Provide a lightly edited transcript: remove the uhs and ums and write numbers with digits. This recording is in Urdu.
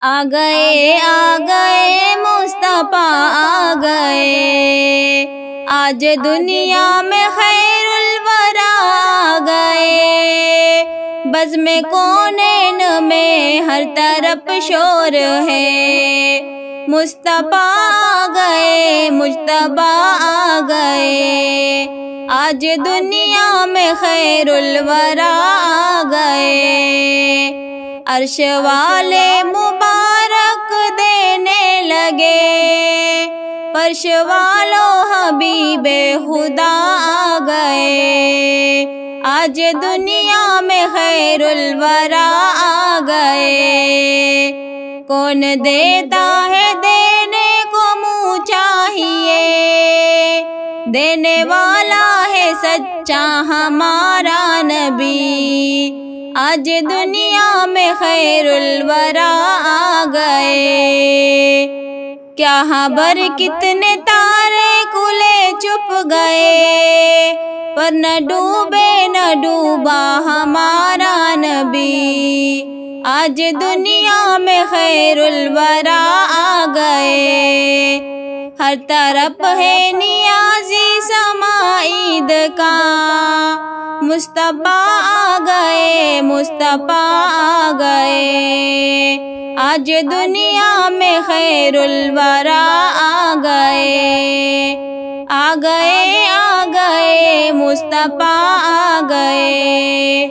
آ گئے مصطفیٰ آ گئے، آج دنیا میں خیر الورا آ گئے، بزم کونین میں ہر طرف شور ہے، مصطفیٰ آ گئے مجتبیٰ آ گئے، آج دنیا میں خیر الورا آ گئے، عرش والے مبارک دینے لگے، فرش والوں حبیب خدا آ گئے، آج دنیا میں خیر الورا آ گئے، کون دیتا ہے دینے کو منہ چاہیے، دینے والا ہے سچا ہمارا نبی، آج دنیا میں خیر الورا آ گئے، کیا خبر کتنے تارے کھلے چھپ گئے، پر نہ ڈوبے نہ ڈوبا ہمارا نبی، آج دنیا میں خیر الورا آ گئے، ہر طرف ہے نیازی سماعید کا، مصطفیٰ آ گئے مصطفیٰ آ گئے، آج دنیا میں خیر الورا آ گئے، آ گئے مصطفیٰ آ گئے۔